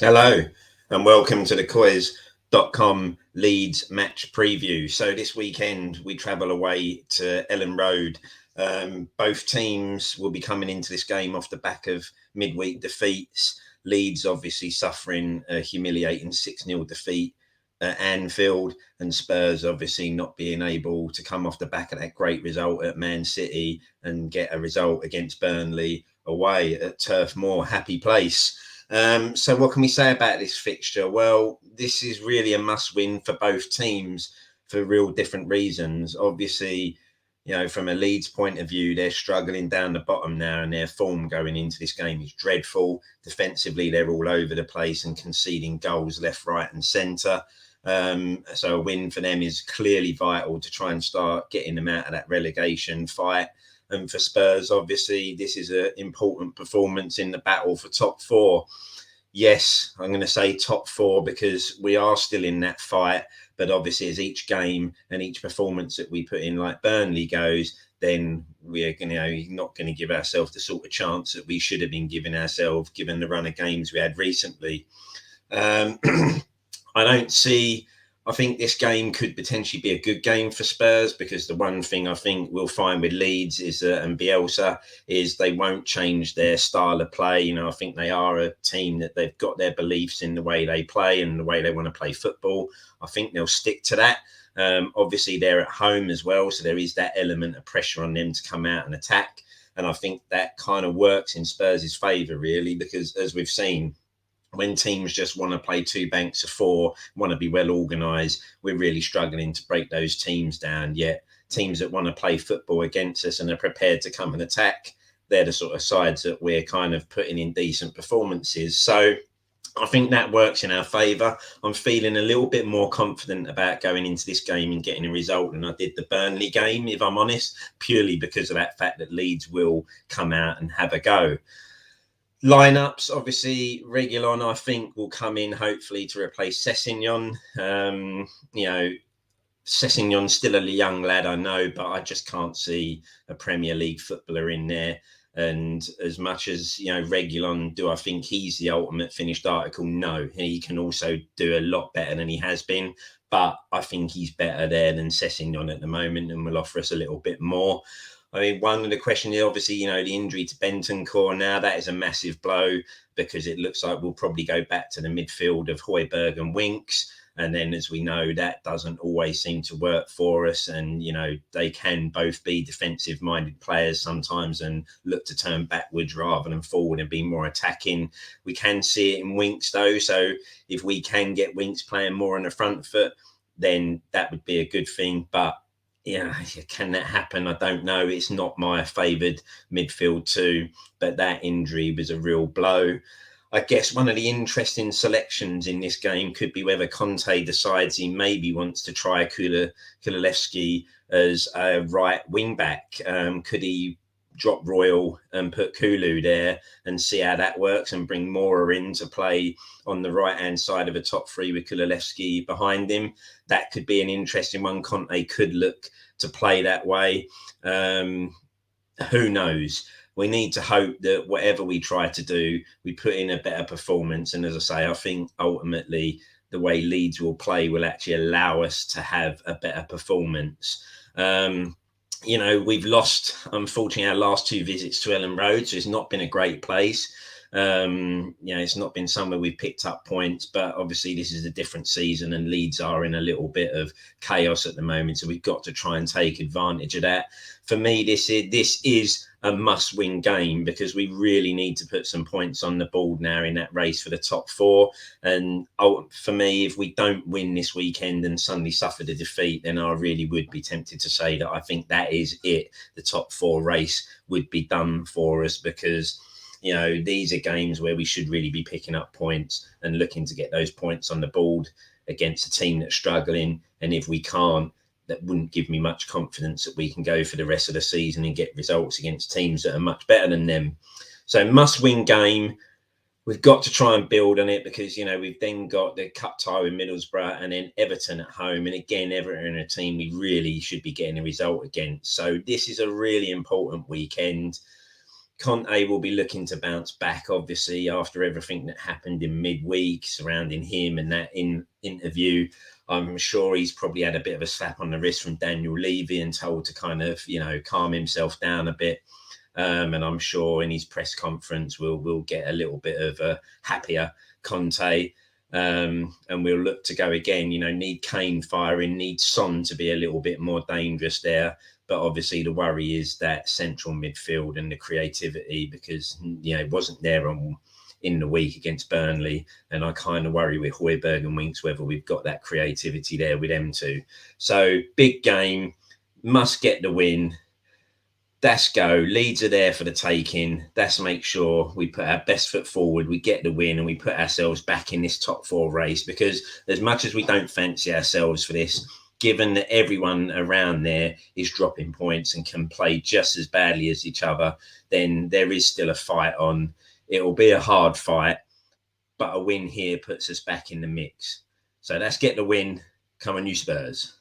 Hello and welcome to the COYS.com Leeds match preview. So this weekend we travel away to Ellen Road. Both teams will be coming into this game off the back of midweek defeats. Leeds obviously suffering a humiliating 6-0 defeat at Anfield, and Spurs obviously not being able to come off the back of that great result at Man City and get a result against Burnley away at Turf Moor. Happy place. So what can we say about this fixture? Well, this is really a must-win for both teams for real different reasons. Obviously, from a Leeds point of view, they're struggling down the bottom now, and their form going into this game is dreadful. Defensively, they're all over the place and conceding goals left, right, and centre. So a win for them is clearly vital to try and start getting them out of that relegation fight. And for Spurs, obviously, this is an important performance in the battle for top four. Yes, I'm going to say top four because we are still in that fight. But obviously, as each game and each performance that we put in, like Burnley goes, then we're not going to give ourselves the sort of chance that we should have been giving ourselves, given the run of games we had recently. I don't see. I think this game could potentially be a good game for Spurs because the one thing I think we'll find with Leeds is and Bielsa is they won't change their style of play. I think they are a team that they've got their beliefs in the way they play and the way they want to play football. I think they'll stick to that. Obviously, they're at home as well, so there is that element of pressure on them to come out and attack. And I think that kind of works in Spurs' favour, really, because as we've seen, when teams just want to play two banks of four, want to be well organised, we're really struggling to break those teams down. Yet teams that want to play football against us and are prepared to come and attack, they're the sort of sides that we're kind of putting in decent performances. So I think that works in our favour. I'm feeling a little bit more confident about going into this game and getting a result than I did the Burnley game, if I'm honest, purely because of that fact that Leeds will come out and have a go. Lineups, obviously, Reguilon, I think, will come in hopefully to replace Sessegnon. Sessegnon's still a young lad, I know, but I just can't see a Premier League footballer in there. And as much as, Reguilon, do I think he's the ultimate finished article? No, he can also do a lot better than he has been. But I think he's better there than Sessegnon at the moment and will offer us a little bit more. I mean, one of the questions is obviously, the injury to Bentancur now. That is a massive blow because it looks like we'll probably go back to the midfield of Højbjerg and Winks. And then, as we know, that doesn't always seem to work for us. And, they can both be defensive minded players sometimes and look to turn backwards rather than forward and be more attacking. We can see it in Winks, though. So if we can get Winks playing more on the front foot, then that would be a good thing. But can that happen? I don't know. It's not my favoured midfield too, but that injury was a real blow. I guess one of the interesting selections in this game could be whether Conte decides he maybe wants to try Kulusevski as a right wing back. Could he drop Royal and put Kulu there and see how that works and bring Mora in to play on the right hand side of a top three with Kulusevski behind him? That could be an interesting one. Conte could look to play that way. Who knows? We need to hope that whatever we try to do, we put in a better performance. And as I say, I think ultimately the way Leeds will play will actually allow us to have a better performance. We've lost, unfortunately, our last two visits to Ellen Road, so it's not been a great place. It's not been somewhere we've picked up points, but obviously this is a different season and Leeds are in a little bit of chaos at the moment, so we've got to try and take advantage of that. For me, this is a must-win game because we really need to put some points on the board now in that race for the top four. And for me, if we don't win this weekend and suddenly suffer the defeat, then I really would be tempted to say that I think that is it. The top four race would be done for us because these are games where we should really be picking up points and looking to get those points on the board against a team that's struggling. And if we can't, that wouldn't give me much confidence that we can go for the rest of the season and get results against teams that are much better than them. So must-win game. We've got to try and build on it because, we've then got the cup tie with Middlesbrough and then Everton at home. And again, Everton are a team we really should be getting a result against. So this is a really important weekend. Conte will be looking to bounce back, obviously, after everything that happened in midweek surrounding him and that interview. I'm sure he's probably had a bit of a slap on the wrist from Daniel Levy and told to kind of, calm himself down a bit. And I'm sure in his press conference we'll get a little bit of a happier Conte. And we'll look to go again. Need Kane firing, need Son to be a little bit more dangerous there. But obviously the worry is that central midfield and the creativity, because it wasn't there in the week against Burnley, and I kind of worry with Højbjerg and Winks whether we've got that creativity there with them two. So big game, must get the win. Let's go. Leeds are there for the taking. Let's make sure we put our best foot forward, we get the win, and we put ourselves back in this top four race. Because as much as we don't fancy ourselves for this, given that everyone around there is dropping points and can play just as badly as each other, then there is still a fight on. It will be a hard fight, but a win here puts us back in the mix. So let's get the win. Come on, you Spurs.